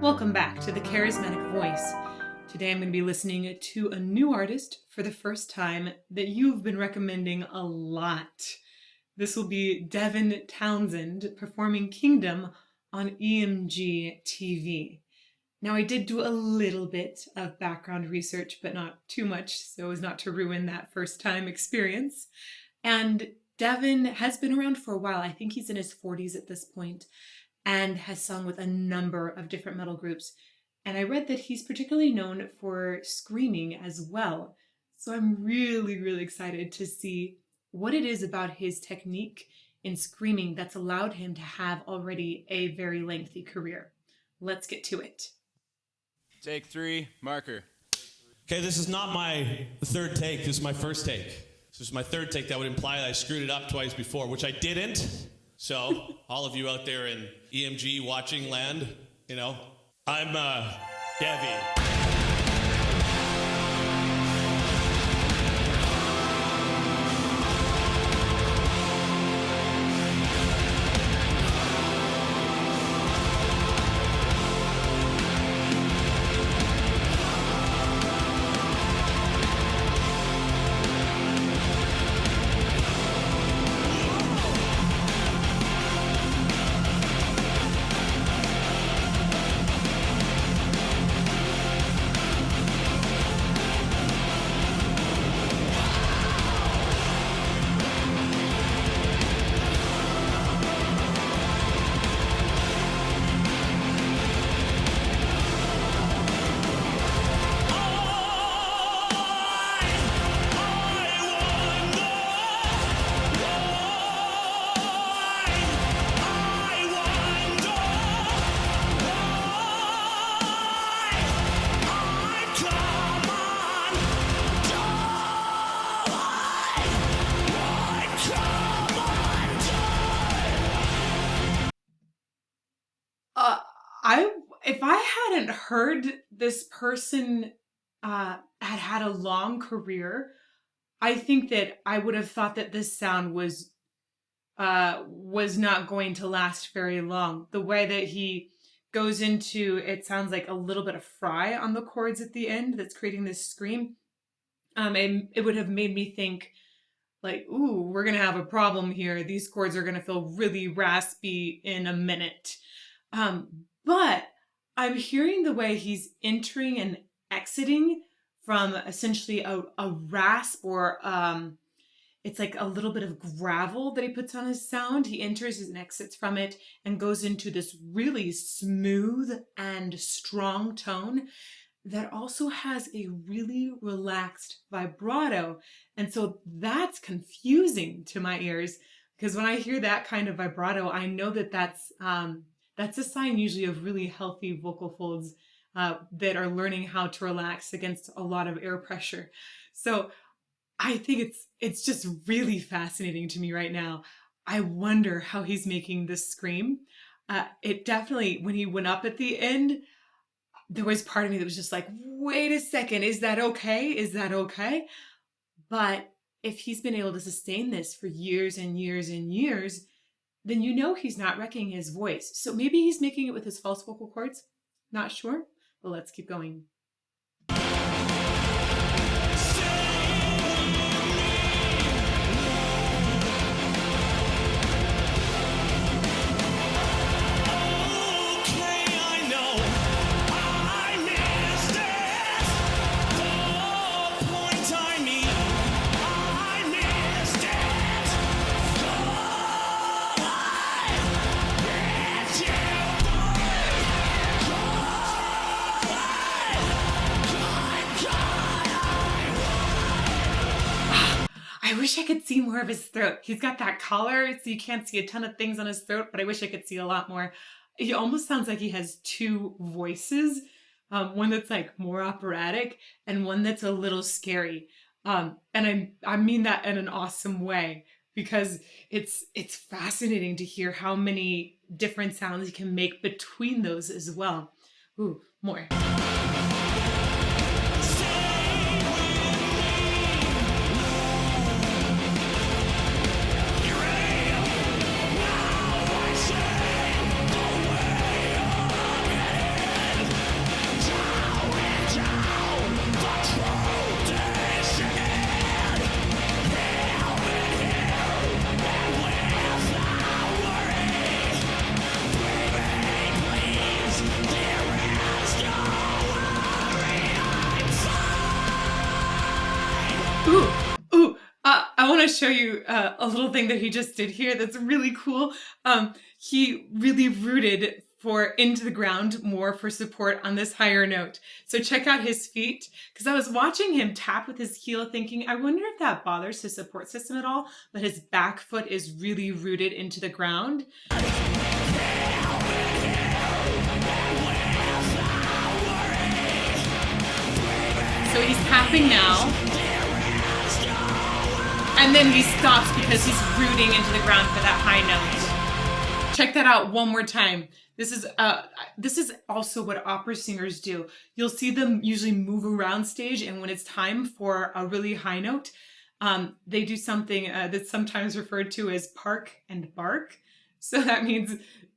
Welcome back to The Charismatic Voice. Today I'm going to be listening to a new artist for the first time that you've been recommending a lot. This will be Devin Townsend performing Kingdom on EMGtv. Now I did do a little bit of background research, but not too much, so as not to ruin that first time experience. And Devin has been around for a while. I think he's in his 40s at this point, and has sung with a number of different metal groups. And I read that he's particularly known for screaming as well. So I'm really excited to see what it is about his technique in screaming that's allowed him to have already a very lengthy career. Let's get to it. Take 3, marker. Okay, this is not my third take. This is my first take. This is my third take. That would imply that I screwed it up twice before, which I didn't. So, all of you out there in EMG watching land, I'm Devi. If I hadn't heard this person had a long career, I think that I would have thought that this sound was not going to last very long. The way that he goes into, it sounds like a little bit of fry on the chords at the end that's creating this scream. And it would have made me think like, ooh, we're going to have a problem here. These chords are going to feel really raspy in a minute. But I'm hearing the way he's entering and exiting from essentially a rasp or it's like a little bit of gravel that he puts on his sound. He enters and exits from it and goes into this really smooth and strong tone that also has a really relaxed vibrato. And so that's confusing to my ears, because when I hear that kind of vibrato, I know that that's a sign usually of really healthy vocal folds that are learning how to relax against a lot of air pressure. So I think it's just really fascinating to me right now. I wonder how he's making this scream. It definitely, when he went up at the end, there was part of me that was just like, wait a second, is that okay? Is that okay? But if he's been able to sustain this for years and years and years, then he's not wrecking his voice. So maybe he's making it with his false vocal cords. Not sure, but let's keep going. I wish I could see more of his throat. He's got that collar, so you can't see a ton of things on his throat, but I wish I could see a lot more. He almost sounds like he has two voices, one that's like more operatic and one that's a little scary. And I mean that in an awesome way, because it's fascinating to hear how many different sounds he can make between those as well. Ooh, more. want to show you a little thing that he just did here that's really cool. He really rooted into the ground more for support on this higher note. So check out his feet, because I was watching him tap with his heel thinking, I wonder if that bothers his support system at all, but his back foot is really rooted into the ground. So he's tapping now, and then he stops because he's rooting into the ground for that high note. Check that out one more time. This is also what opera singers do. You'll see them usually move around stage, and when it's time for a really high note, they do something that's sometimes referred to as park and bark. So that means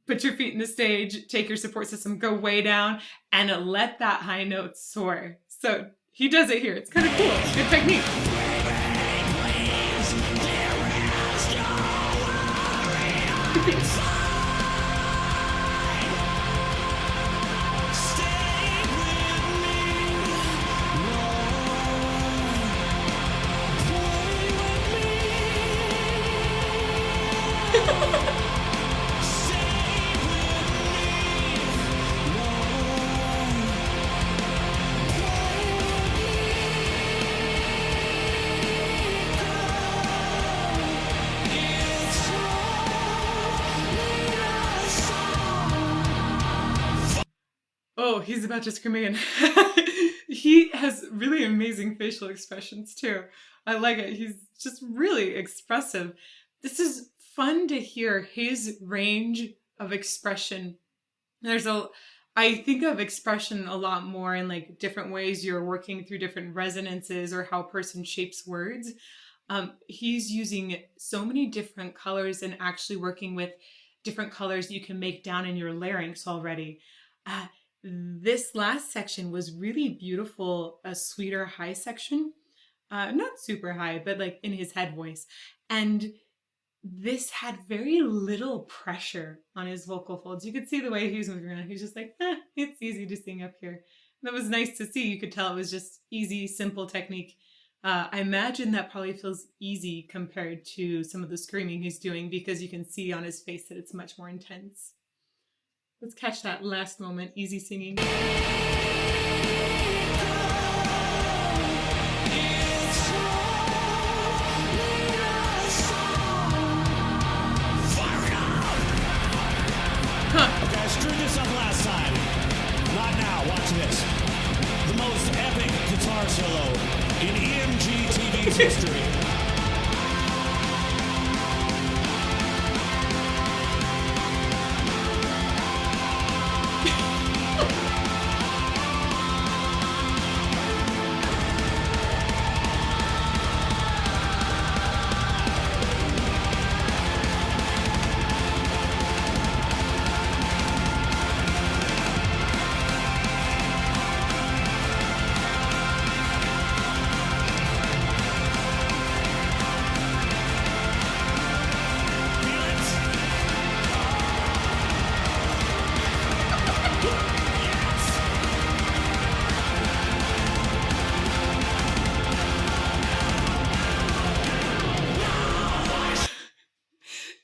put your feet in the stage, take your support system, go way down, and let that high note soar. So he does it here. It's kind of cool. Good technique. Oh, he's about to scream again. He has really amazing facial expressions too. I like it. He's just really expressive. This is fun to hear his range of expression. I think of expression a lot more in like different ways you're working through different resonances or how a person shapes words. He's using so many different colors and actually working with different colors you can make down in your larynx already. This last section was really beautiful, a sweeter high section. Not super high, but like in his head voice. And this had very little pressure on his vocal folds. You could see the way he was moving around. He was just like, it's easy to sing up here. That was nice to see. You could tell it was just easy, simple technique. I imagine that probably feels easy compared to some of the screaming he's doing, because you can see on his face that it's much more intense. Let's catch that last moment, easy singing. Okay, I screwed this up last time. Not now, watch this. The most epic guitar solo in EMGtv's history.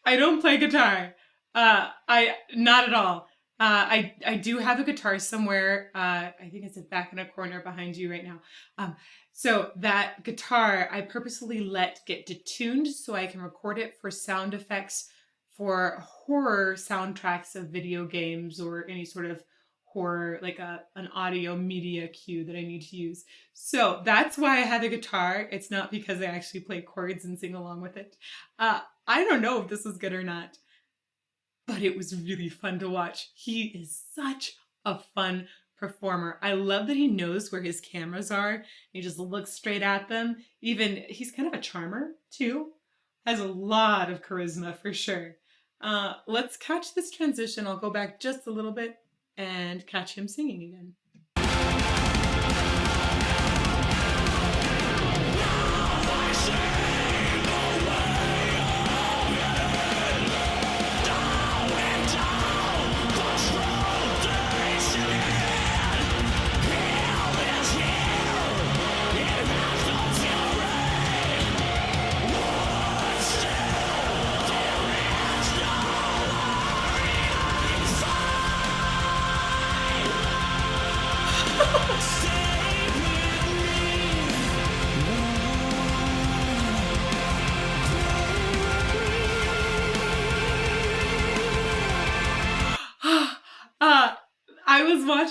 I don't play guitar. Not at all. I do have a guitar somewhere. I think it's back in a corner behind you right now. So that guitar, I purposely let get detuned so I can record it for sound effects for horror soundtracks of video games or any sort of horror, like an audio media cue that I need to use. So that's why I have a guitar. It's not because I actually play chords and sing along with it. I don't know if this was good or not, but it was really fun to watch. He is such a fun performer. I love that he knows where his cameras are. He just looks straight at them. Even he's kind of a charmer too. Has a lot of charisma for sure. Let's catch this transition. I'll go back just a little bit and catch him singing again.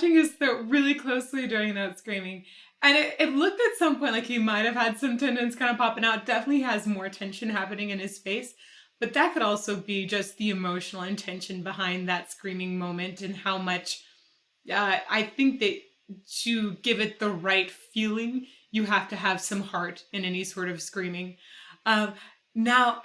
watching his throat really closely during that screaming. And it looked at some point like he might have had some tendons kind of popping out. Definitely has more tension happening in his face. But that could also be just the emotional intention behind that screaming moment and how much I think that to give it the right feeling, you have to have some heart in any sort of screaming. Now,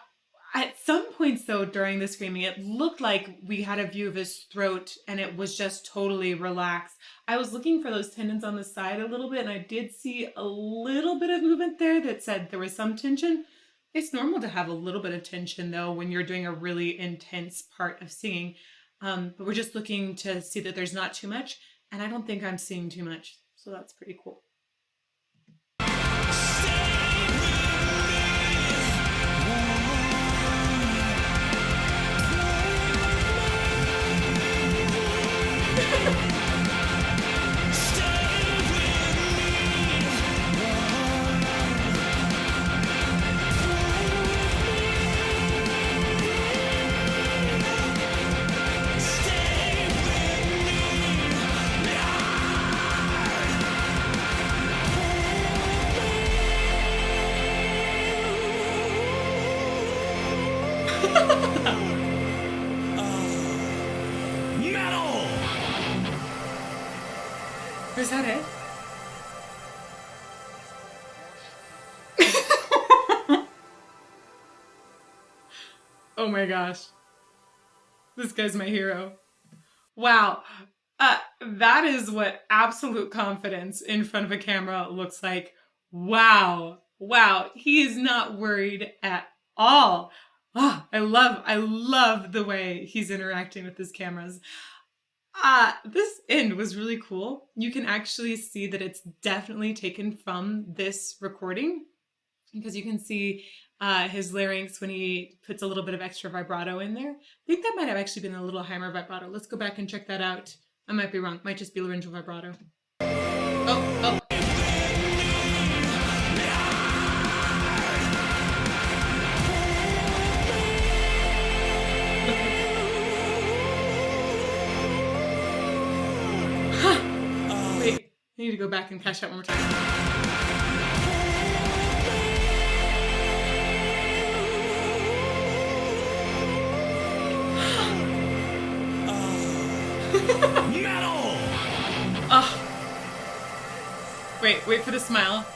at some points, though, during the screaming, it looked like we had a view of his throat and it was just totally relaxed. I was looking for those tendons on the side a little bit, and I did see a little bit of movement there that said there was some tension. It's normal to have a little bit of tension, though, when you're doing a really intense part of singing. But we're just looking to see that there's not too much, and I don't think I'm seeing too much. So that's pretty cool. Metal! Is that it? Oh my gosh. This guy's my hero. Wow. That is what absolute confidence in front of a camera looks like. Wow. Wow. He is not worried at all. Oh, I love the way he's interacting with his cameras. This end was really cool. You can actually see that it's definitely taken from this recording because you can see his larynx when he puts a little bit of extra vibrato in there. I think that might have actually been a little higher vibrato. Let's go back and check that out. I might be wrong. Might just be laryngeal vibrato. Oh. Wait, I need to go back and catch that one more time. Metal! Wait for the smile.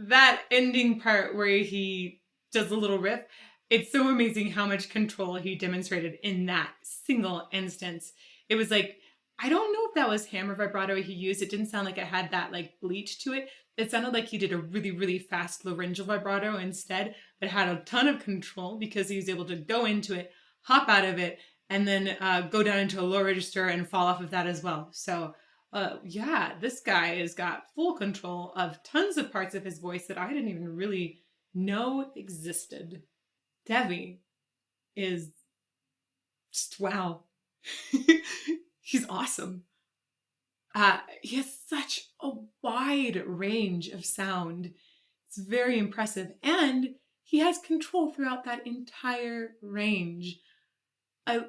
That ending part where he does a little riff, it's so amazing how much control he demonstrated in that single instance. It was like, I don't know if that was hammer vibrato he used. It didn't sound like it had that like bleach to it. It sounded like he did a really, really fast laryngeal vibrato instead, but had a ton of control because he was able to go into it, hop out of it, and then go down into a low register and fall off of that as well. So yeah, this guy has got full control of tons of parts of his voice that I didn't even really know existed. Devi is just wow. He's awesome. He has such a wide range of sound. It's very impressive. And he has control throughout that entire range. I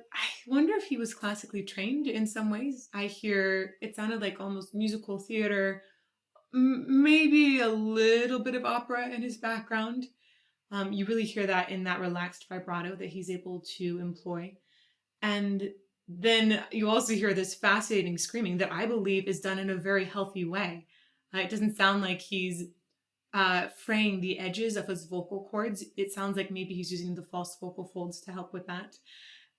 wonder if he was classically trained in some ways. I hear it sounded like almost musical theater, maybe a little bit of opera in his background. You really hear that in that relaxed vibrato that he's able to employ. And then you also hear this fascinating screaming that I believe is done in a very healthy way. It doesn't sound like he's fraying the edges of his vocal cords. It sounds like maybe he's using the false vocal folds to help with that.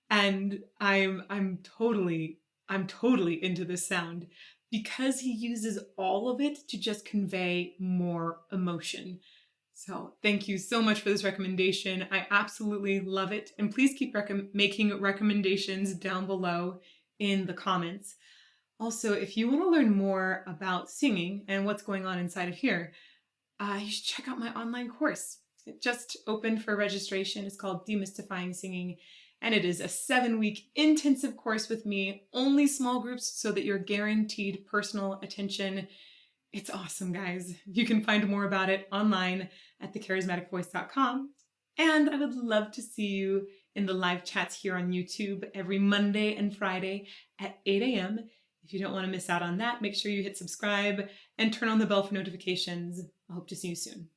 And I'm totally into this sound because he uses all of it to just convey more emotion. So thank you so much for this recommendation. I absolutely love it. And please keep making recommendations down below in the comments. Also, if you want to learn more about singing and what's going on inside of here, you should check out my online course. It just opened for registration. It's called Demystifying Singing. And it is a 7-week intensive course with me, only small groups so that you're guaranteed personal attention. It's awesome, guys. You can find more about it online at thecharismaticvoice.com. And I would love to see you in the live chats here on YouTube every Monday and Friday at 8 a.m. If you don't want to miss out on that, make sure you hit subscribe and turn on the bell for notifications. I hope to see you soon.